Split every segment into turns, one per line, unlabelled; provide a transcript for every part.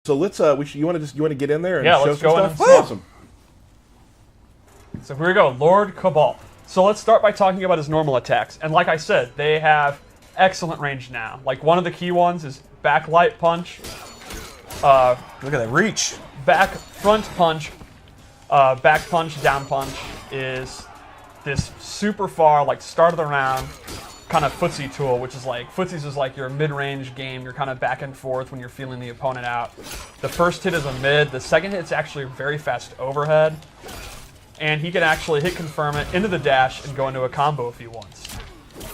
So let's you want to get in there and show
let's
some
go
stuff?
in and
Awesome.
So here we go, Lord Kabal. So let's start by talking about his normal attacks. And like I said, they have excellent range now. Like one of the key ones is back light punch.
Look at that reach.
Back front punch, back punch, down punch is this super far, like start of the round kind of footsie tool, which is like, footsies is like your mid-range game. You're kind of back and forth when you're feeling the opponent out. The first hit is a mid. The second hit's actually a very fast overhead. And he can actually hit confirm it into the dash and go into a combo if he wants.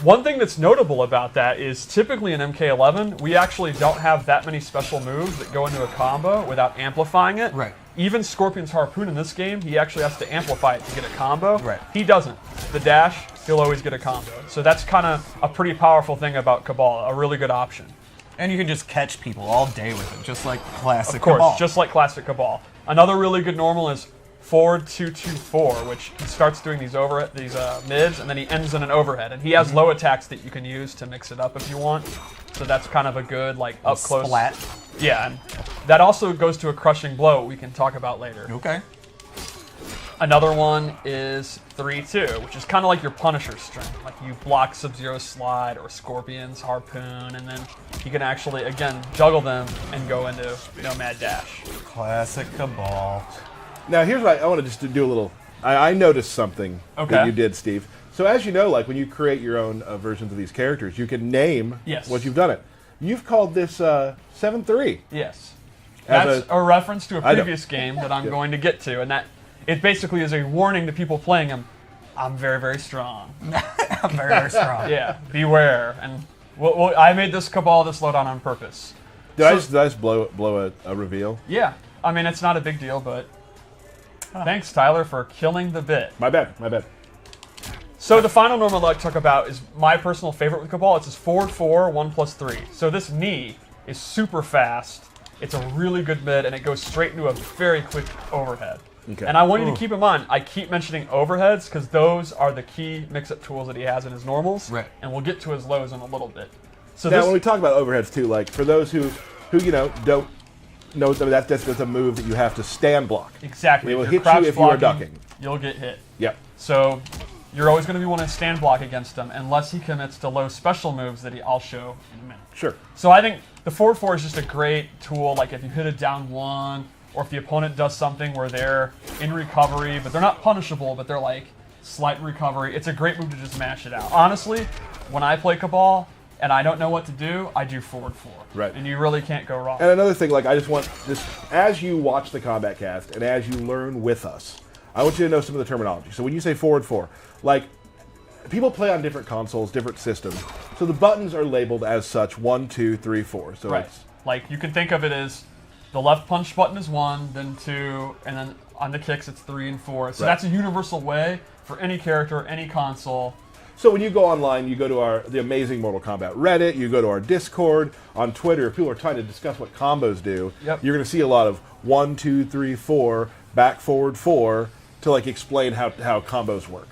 One thing that's notable about that is typically in MK11, we actually don't have that many special moves that go into a combo without amplifying it.
Right.
Even Scorpion's Harpoon in this game, he actually has to amplify it to get a combo.
Right.
He doesn't. The dash, he'll always get a combo. So that's kind of a pretty powerful thing about Kabal, a really good option.
And you can just catch people all day with it, just like classic
Of course,
Kabal.
just like classic Kabal. Another really good normal is forward 2-2-4, which he starts doing these mids, and then he ends in an overhead. And he has low attacks that you can use to mix it up if you want. So that's kind of a good, like, up close.
Splat.
Yeah, and that also goes to a crushing blow we can talk about later.
Okay.
Another one is 3-2, which is kind of like your Punisher string. Like you block Sub-Zero's slide or Scorpion's Harpoon, and then you can actually, again, juggle them and go into Nomad Dash.
Classic Kabal.
Now here's what I want to just do a little. I noticed something
Okay.
that you did, Steve. So as you know, like when you create your own versions of these characters, you can name what you've done it. You've called this 7-3.
Yes.
As
That's a reference to a
I know.
previous game that I'm going to get to, and that it basically is a warning to people playing him. I'm very, very strong.
I'm very, very strong.
Yeah, beware. And I made this Kabal this loadout on purpose.
Did I just blow a reveal?
Yeah, I mean, it's not a big deal, but thanks, Tyler, for killing the bit.
My bad. My bad.
So the final normal I'd talk about is my personal favorite with Kabal. It's his forward 4, 1+3. So this knee is super fast. It's a really good mid, and it goes straight into a very quick overhead.
Okay.
And I want you to keep in mind, I keep mentioning overheads because those are the key mix-up tools that he has in his normals.
Right.
And we'll get to his lows in a little bit. So
Now when we talk about overheads too, like for those who don't know that's a move that you have to stand block.
exactly.
It will
If
hit
you're
you
crouch
if you are
blocking,
ducking.
You'll get hit.
Yep.
So you're always going to be wanting to stand block against him unless he commits to low special moves that I'll show in a minute.
Sure.
So I think the forward 4 is just a great tool. Like if you hit a down 1, or if the opponent does something where they're in recovery, but they're not punishable, but they're like slight recovery, it's a great move to just mash it out. Honestly, when I play Kabal and I don't know what to do, I do forward 4.
Right.
And you really can't go wrong.
And another thing, like I just want this, as you watch the Kombat Cast and as you learn with us, I want you to know some of the terminology. So when you say forward 4, like people play on different consoles, different systems, so the buttons are labeled as such 1, 2, 3, 4. So
Right.
it's
Like you can think of it as the left punch button is 1, then 2, and then on the kicks it's 3 and 4. So
Right.
that's a universal way for any character, any console.
so when you go online, you go to the Amazing Mortal Kombat Reddit, you go to our Discord, on Twitter, if people are trying to discuss what combos do,
Yep.
you're going to see a lot of 1, 2, 3, 4, back, forward, 4, to like explain how combos work.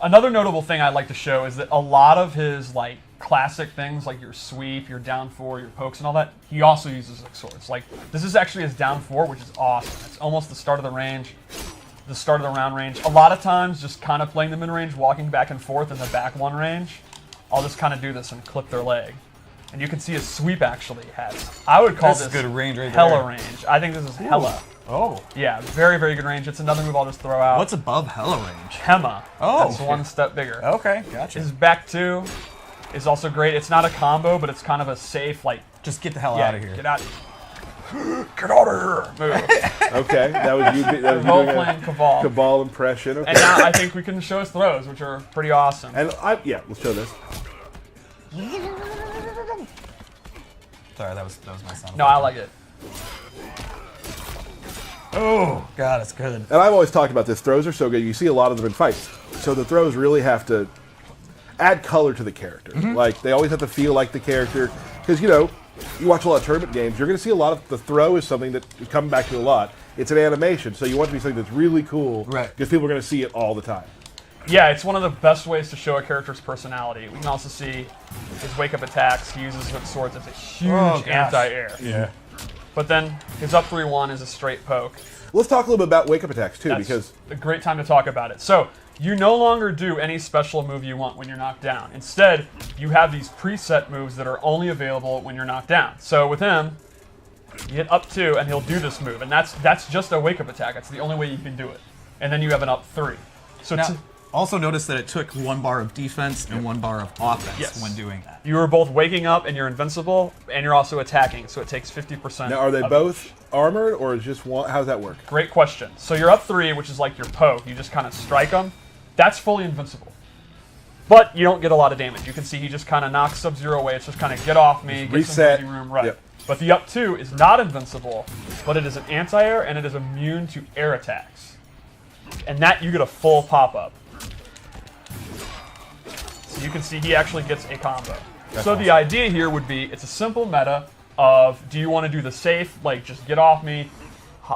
Another notable thing I'd like to show is that a lot of his like classic things, like your sweep, your down 4, your pokes, and all that, he also uses like swords. Like this is actually his down 4, which is awesome. It's almost the start of the range, the start of the round range. A lot of times, just kind of playing the mid range, walking back and forth in the back 1 range, I'll just kind of do this and clip their leg. And you can see his sweep actually has. I would call
This
this
is good range right
hella
there.
range. I think this is hella.
Oh.
Yeah, very, very good range. It's another move I'll just throw out.
What's above Hella range?
Hema?
Oh.
That's one step bigger.
Okay, gotcha.
His back 2 is also great. It's not a combo, but it's kind of a safe, like,
Just get the hell
yeah,
out of here.
get out of here. Get out of here. Move.
Okay, that was you. That was you
Role
doing
playing
a
Kabal.
Kabal impression. Okay.
And now I think we can show his throws, which are pretty awesome.
And let's show this.
Sorry, that was my sound.
No, I like it.
Oh, God, it's good.
And I've always talked about this. Throws are so good. You see a lot of them in fights. So the throws really have to add color to the character. Like, they always have to feel like the character. Because, you watch a lot of tournament games, you're going to see a lot of the throw is something that is coming back to a lot. It's an animation, so you want it to be something that's really cool.
Right.
Because people are going to see it all the time.
Yeah, it's one of the best ways to show a character's personality. We can also see his wake-up attacks. He uses his swords as a huge
Oh, gosh.
anti-air.
Yeah.
But then his up 3-1 is a straight poke.
Let's talk a little bit about wake-up attacks, too,
That's
because...
a great time to talk about it. So, you no longer do any special move you want when you're knocked down. Instead, you have these preset moves that are only available when you're knocked down. So with him, you hit up 2, and he'll do this move. And that's just a wake-up attack. That's the only way you can do it. And then you have an up 3. So
now, also notice that it took 1 bar of defense and 1 bar of offense when doing that.
You are both waking up and you're invincible, and you're also attacking, so it takes 50%.
Now, are they both armored, or is just one? How does that work?
Great question. So you're up 3, which is like your poke. You just kind of strike them. That's fully invincible. But you don't get a lot of damage. You can see he just kind of knocks Sub-Zero away. It's just kind of get off me, get some breathing room. Right.
Yep.
But the up 2 is not invincible, but it is an anti-air, and it is immune to air attacks. And that you get a full pop-up. So you can see he actually gets a combo. So the idea here would be, it's a simple meta of, do you want to do the safe, like just get off me,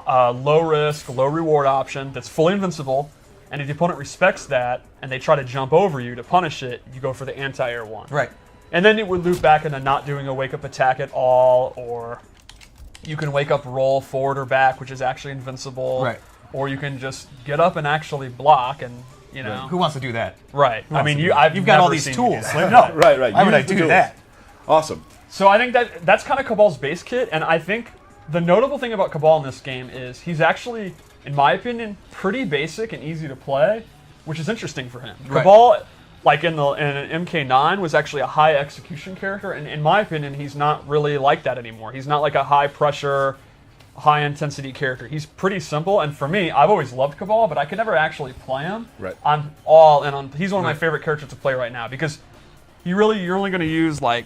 low risk, low reward option that's fully invincible, and if the opponent respects that and they try to jump over you to punish it, you go for the anti-air one.
Right.
And then it would loop back into not doing a wake up attack at all, or you can wake up roll forward or back, which is actually invincible.
Right.
Or you can just get up and actually block, and you know.
Who wants to do that?
Right. I mean, you've
got all these tools.
Like,
no.
Right.
Why would I
Use the
do
tools.
that?
Awesome.
So I think that's kind of Kabal's base kit, and I think the notable thing about Kabal in this game is he's actually, in my opinion, pretty basic and easy to play, which is interesting for him.
Right.
Kabal, like in MK9, was actually a high execution character, and in my opinion, he's not really like that anymore. He's not like a high pressure, high intensity character. He's pretty simple, and for me, I've always loved Kabal, but I could never actually play him.
Right.
I'm all in on. He's one of my favorite characters to play right now because you're only going to use like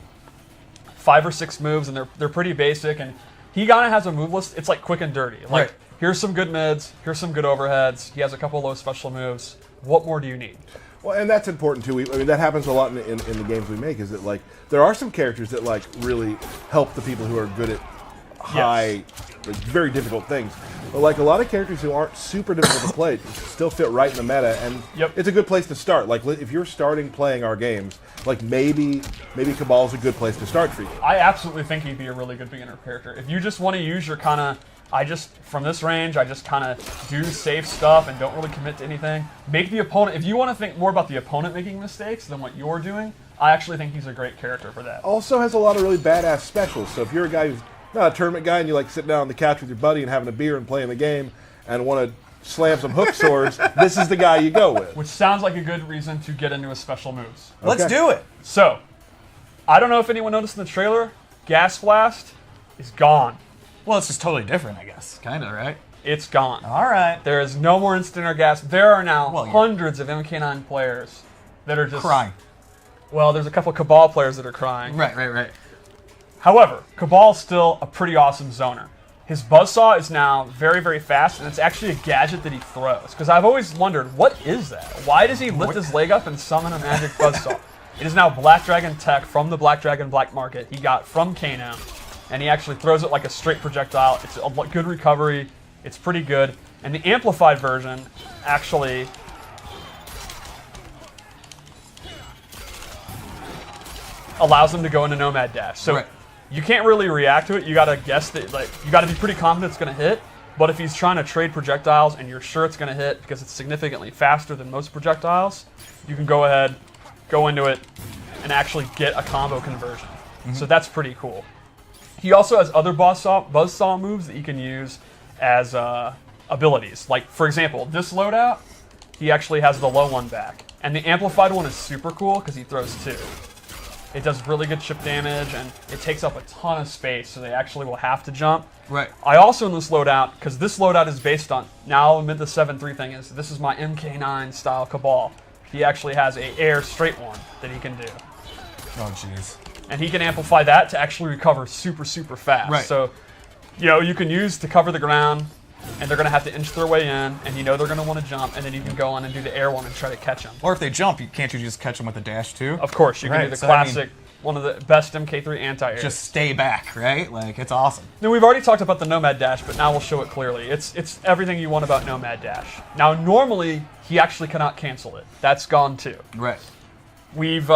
5 or 6 moves, and they're pretty basic, and he kind of has a move list. It's like quick and dirty. Like,
Right.
Here's some good mids, here's some good overheads, he has a couple low special moves. What more do you need?
Well, and that's important too. I mean, that happens a lot in the games we make. Is that like there are some characters that like really help the people who are good at high, like, very difficult things. But like a lot of characters who aren't super difficult to play still fit right in the meta, and it's a good place to start. Like if you're starting playing our games, like maybe Kabal's a good place to start for you.
I absolutely think he'd be a really good beginner character. If you just want to use your kind of, from this range, I just kind of do safe stuff and don't really commit to anything. Make the opponent, if you want to think more about the opponent making mistakes than what you're doing, I actually think he's a great character for that.
Also has a lot of really badass specials. So if you're a guy who's not a tournament guy and you like sitting down on the couch with your buddy and having a beer and playing the game and want to slam some hook swords, this is the guy you go with.
Which sounds like a good reason to get into his special moves.
Okay.
Let's do it.
So, I don't know if anyone noticed in the trailer, Gas Blast is gone.
Well, it's just totally different, I guess. Kind of, right?
It's gone.
All right.
There is no more instant or gas. There are now
Well, yeah.
hundreds of MK9 players that are just
Crying.
Well, there's a couple Kabal players that are crying.
Right.
However, Kabal's still a pretty awesome zoner. His buzzsaw is now very, very fast, and it's actually a gadget that he throws. Because I've always wondered, what is that? Why does he lift his leg up and summon a magic buzzsaw? It is now Black Dragon tech from the Black Dragon Black Market he got from Kano. And he actually throws it like a straight projectile. It's a good recovery. It's pretty good. And the amplified version actually allows him to go into Nomad Dash. So you can't really react to it. You gotta guess that, like, you gotta be pretty confident it's gonna hit. But if he's trying to trade projectiles and you're sure it's gonna hit because it's significantly faster than most projectiles, you can go ahead, go into it, and actually get a combo conversion. So that's pretty cool. He also has other buzzsaw moves that you can use as abilities. Like, for example, this loadout, he actually has the low one back. And the amplified one is super cool because he throws 2. It does really good chip damage, and it takes up a ton of space, so they actually will have to jump.
Right.
I also, in this loadout, because this loadout is based on, now I'll admit the 7-3 thing is, this is my MK9 style Kabal. He actually has a air straight one that he can do.
Oh, jeez.
And he can amplify that to actually recover super, super fast.
Right.
So, you can use to cover the ground, and they're going to have to inch their way in, and they're going to want to jump, and then you can go on and do the air one and try to catch them.
Or if they jump, can't you just catch them with a dash too?
Of course, you can do the classic, one of the best MK3 anti-airs.
Just stay back, right? Like, it's awesome.
Now, we've already talked about the Nomad Dash, but now we'll show it clearly. It's everything you want about Nomad Dash. Now, normally, he actually cannot cancel it. That's gone too.
Right.
We've,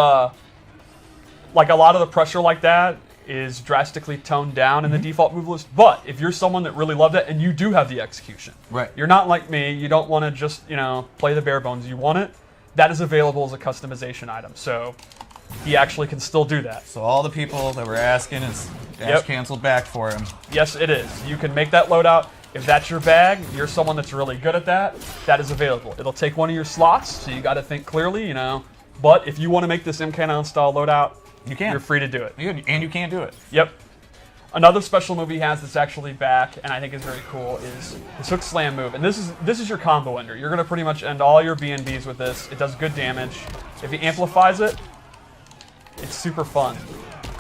like a lot of the pressure like that, is drastically toned down in the default move list. But if you're someone that really loved it and you do have the execution,
Right.
you're not like me, you don't want to just, play the bare bones, you want it, that is available as a customization item. So he actually can still do that.
So all the people that were asking is
Yep.
canceled back for him.
Yes, it is. You can make that loadout. If that's your bag, you're someone that's really good at that, that is available. It'll take one of your slots, so you got to think clearly, But if you want to make this MK9 style loadout,
You can.
you're free to do it.
And you can't do it.
Yep. Another special move he has that's actually back, and I think is very cool, is his hook slam move. And this is your combo ender. You're going to pretty much end all your B&Bs with this. It does good damage. If he amplifies it, it's super fun.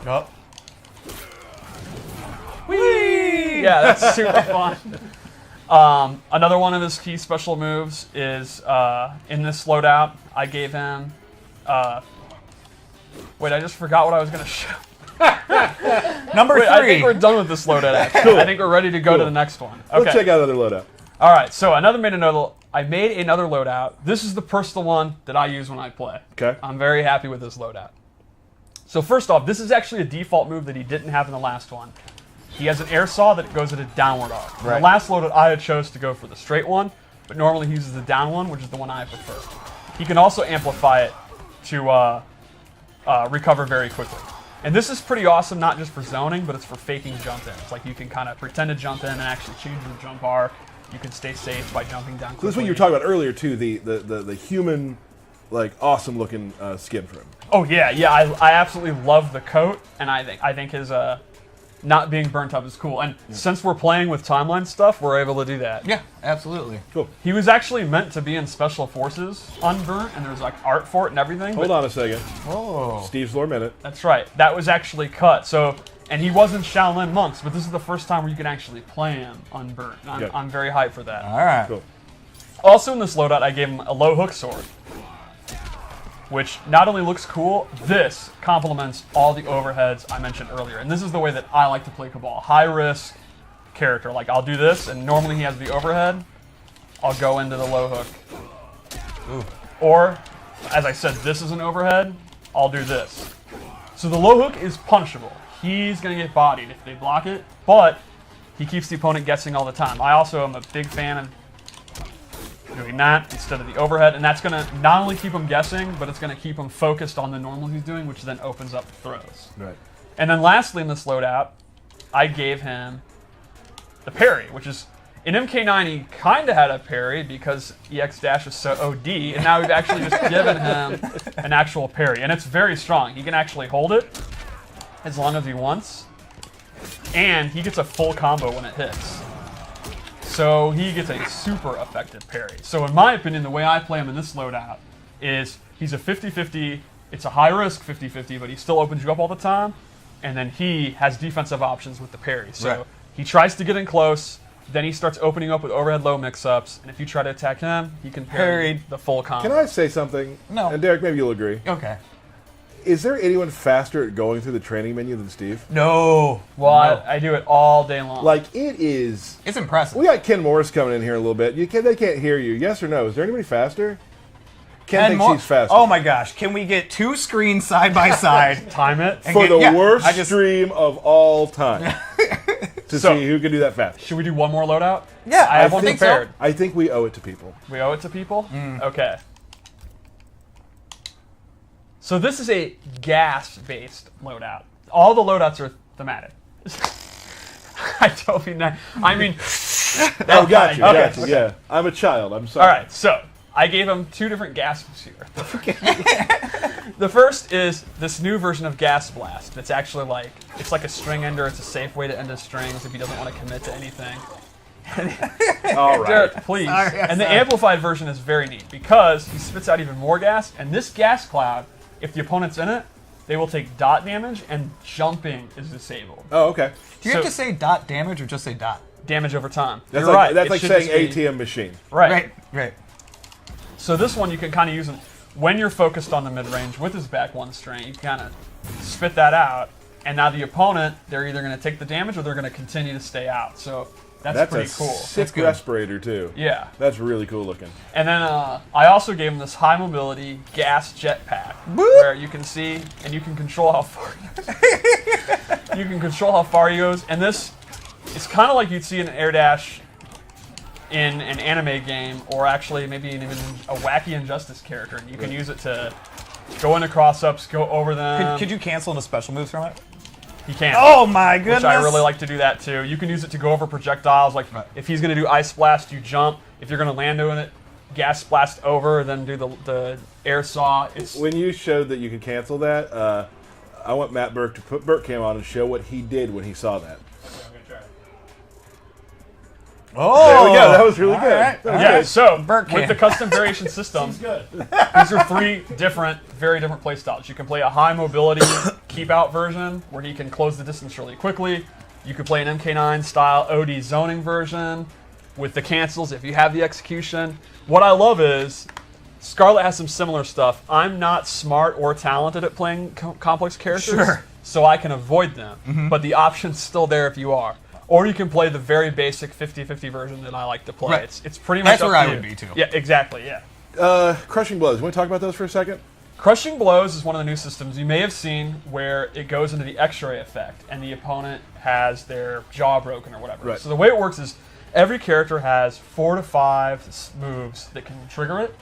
Yup.
Whee! Yeah, that's super fun. Another one of his key special moves is in this loadout, I gave him... wait, I just forgot what I was going to show.
Number 3.
I think we're done with this loadout, actually.
Cool.
I think we're ready to go to the next one. Okay.
Let's check out another loadout.
All right, so I made another loadout. This is the personal one that I use when I play.
Okay.
I'm very happy with this loadout. So first off, this is actually a default move that he didn't have in the last one. He has an air saw that goes at a downward arc. In
Right.
the last loadout, I had chose to go for the straight one, but normally he uses the down one, which is the one I prefer. He can also amplify it to recover very quickly. And this is pretty awesome, not just for zoning, but it's for faking jump ins. Like you can kind of pretend to jump in and actually change the jump arc. You can stay safe by jumping down quickly.
So this is what you were talking about earlier too, the human, like awesome looking skin for him.
Oh yeah, I absolutely love the coat, and I think his not being burnt up is cool. And since we're playing with timeline stuff, we're able to do that.
Yeah, absolutely.
Cool.
He was actually meant to be in Special Forces unburnt, and there's like art for it and everything.
Hold on a second.
Oh.
Steve's lore minute.
That's right. That was actually cut. So, and he was in Shaolin Monks, but this is the first time where you can actually play him unburnt. And I'm very hyped for that.
All right.
Cool.
Also in this loadout, I gave him a low hook sword, which not only looks cool, this complements all the overheads I mentioned earlier. And this is the way that I like to play Kabal. High risk character. Like I'll do this, and normally he has the overhead. I'll go into the low hook.
Ooh.
Or, as I said, this is an overhead. I'll do this. So the low hook is punishable. He's going to get bodied if they block it, but he keeps the opponent guessing all the time. I also am a big fan of doing that instead of the overhead, and that's going to not only keep him guessing, but it's going to keep him focused on the normal he's doing, which then opens up throws.
Right.
And then lastly in this loadout, I gave him the parry, which is, in MK9 he kind of had a parry because EX dash is so OD, and now we've actually just given him an actual parry, and it's very strong. He can actually hold it as long as he wants, and he gets a full combo when it hits. So he gets a super effective parry. So in my opinion, the way I play him in this loadout is he's a 50-50, it's a high risk 50-50, but he still opens you up all the time, and then he has defensive options with the parry. So
Right.
he tries to get in close, then he starts opening up with overhead low mix-ups, and if you try to attack him, he can parry the full combo.
Can I say something?
No.
And Derek, maybe you'll agree.
Okay.
Is there anyone faster at going through the training menu than Steve?
No.
Well,
No.
I do it all day long.
Like, it is...
It's impressive.
We got Ken Morris coming in here a little bit. They can't hear you. Yes or no? Is there anybody faster? Ken thinks he's faster.
Oh my gosh! Can we get 2 screens side by side?
Time it.
For the
yeah,
worst
I just-
stream of all time. To
So-
see who can do that fast.
Should we do one more loadout?
Yeah,
I have one
think so.
prepared.
I think we owe it to people.
We owe it to people? Okay. So this is a gas-based loadout. All the loadouts are thematic. I don't mean that. I mean...
Oh, got you.
Okay.
Got you. Yeah. I'm a child. I'm sorry.
All right, so I gave him 2 different gases here. The first is this new version of Gas Blast. It's actually like, it's like a string ender. It's a safe way to end his strings if he doesn't want to commit to anything.
All right.
Derek, please.
Sorry,
and the
sorry.
amplified version is very neat because he spits out even more gas, and this gas cloud, if the opponent's in it, they will take dot damage, and jumping is disabled.
Oh, okay.
Do you have to say dot damage or just say dot?
Damage over time.
That's
You're
like,
right.
That's
It
like
should
saying
just be-
ATM machine.
Right.
Right.
So this one you can kind of use when you're focused on the mid-range with his back one string. You kind of spit that out, and now the opponent, they're either going to take the damage or they're going to continue to stay out. So that's pretty
a
cool.
sick
good.
respirator, too.
Yeah.
That's really cool looking.
And then I also gave him this high mobility gas jetpack, where you can see and you can control how far You can control how far he goes, and this is kind of like you'd see an air dash in an anime game, or actually maybe even a wacky Injustice character. And you can use it to go into cross-ups, go over them.
Could you cancel into special moves from it?
He can.
Oh my goodness!
Which I really like to do that too. You can use it to go over projectiles. Like if he's going to do Ice Blast, you jump. If you're going to land on it, Gas Blast over, then do the air saw.
When you showed that you could cancel that, I want Matt Burke to put Burke Cam on and show what he did when he saw that.
Oh,
there we go. That was really good.
Right.
That was
Yeah,
good.
so
Burke
with the custom variation system, these are three very different play styles. You can play a high mobility keep out version where he can close the distance really quickly. You could play an MK9 style OD zoning version with the cancels if you have the execution. What I love is Scarlet has some similar stuff. I'm not smart or talented at playing complex characters, so I can avoid them. But the option's still there if you are. Or you can play the very basic 50-50 version that I like to play.
Right.
It's pretty much
That's
up
where
to
I
you.
would be, too.
Yeah, exactly, yeah.
Crushing Blows. You want to talk about those for a second?
Crushing Blows is one of the new systems you may have seen where it goes into the X-ray effect and the opponent has their jaw broken or whatever.
Right.
So the way it works is every character has 4 to 5 moves that can trigger it,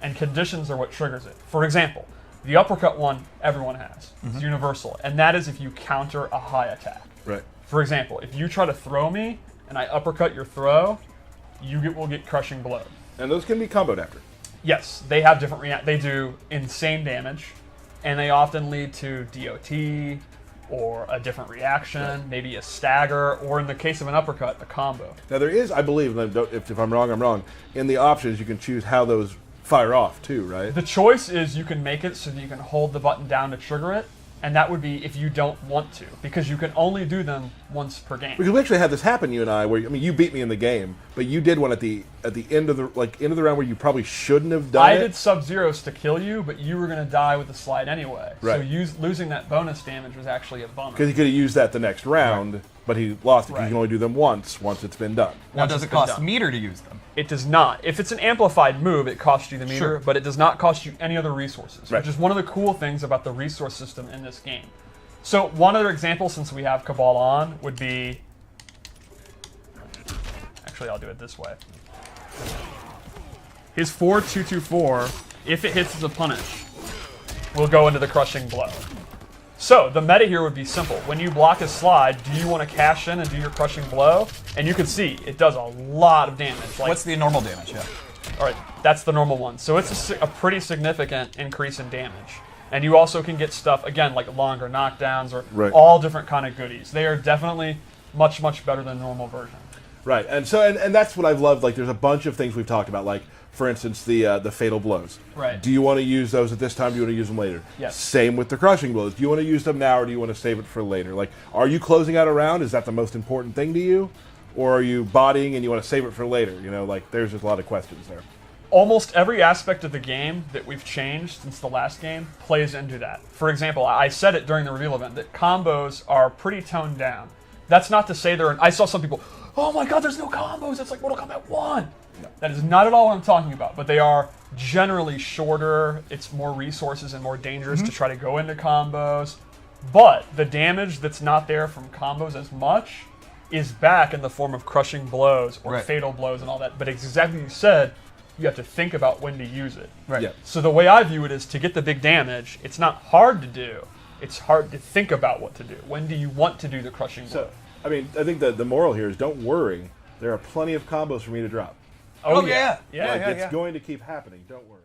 and conditions are what triggers it. For example, the uppercut one everyone has. It's universal, and that is if you counter a high attack.
Right.
For example, if you try to throw me and I uppercut your throw, will get Crushing Blow.
And those can be comboed after.
Yes, they have different they do insane damage, and they often lead to DOT or a different reaction, maybe a stagger, or in the case of an uppercut, a combo.
Now there is, I believe, and if I'm wrong, I'm wrong. In the options, you can choose how those fire off too, right?
The choice is you can make it so that you can hold the button down to trigger it, and that would be if you don't want to, because you can only do them once per game.
Because we actually had this happen, you and I, where you beat me in the game, but you did one at the end of the round where you probably shouldn't have done it.
I did Sub-Zeros to kill you, but you were going to die with the slide anyway.
Right.
So losing that bonus damage was actually a bummer.
Because he could have used that the next round, but he lost it because you can only do them once it's been done.
Now, does it cost meter to use them?
It does not. If it's an amplified move, it costs you the meter, but it does not cost you any other resources,
Right.
which is one of the cool things about the resource system in this game. So one other example, since we have Kabal on, would be... Actually, I'll do it this way. His 4-2-2-4, if it hits as a punish, will go into the Crushing Blow. So the meta here would be simple. When you block his slide, do you want to cash in and do your Crushing Blow? And you can see, it does a lot of damage.
What's the normal damage? Yeah.
All right, that's the normal one. So it's a pretty significant increase in damage. And you also can get stuff, again, like longer knockdowns or all different kind of goodies. They are definitely much, much better than the normal version.
Right, and so and that's what I've loved. Like, there's a bunch of things we've talked about. Like, for instance, the fatal blows.
Right.
Do you want to use those at this time? Do you want to use them later?
Yes.
Same with the crushing blows. Do you want to use them now, or do you want to save it for later? Like, are you closing out a round? Is that the most important thing to you, or are you bodying and you want to save it for later? You know, like there's just a lot of questions there.
Almost every aspect of the game that we've changed since the last game plays into that. For example, I said it during the reveal event that combos are pretty toned down. That's not to say I saw some people, oh my god, there's no combos, it's like Mortal Kombat 1. No. That is not at all what I'm talking about, but they are generally shorter, it's more resources and more dangerous to try to go into combos. But the damage that's not there from combos as much is back in the form of crushing blows or fatal blows and all that. But exactly as you said, you have to think about when to use it.
Right.
Yeah.
So the way I view it is to get the big damage, it's not hard to do. It's hard to think about what to do. When do you want to do the crushing blow?
So, I mean, I think the moral here is don't worry. There are plenty of combos for me to drop.
Oh,
yeah.
Yeah,
Like,
yeah,
it's
yeah.
going to keep happening. Don't worry.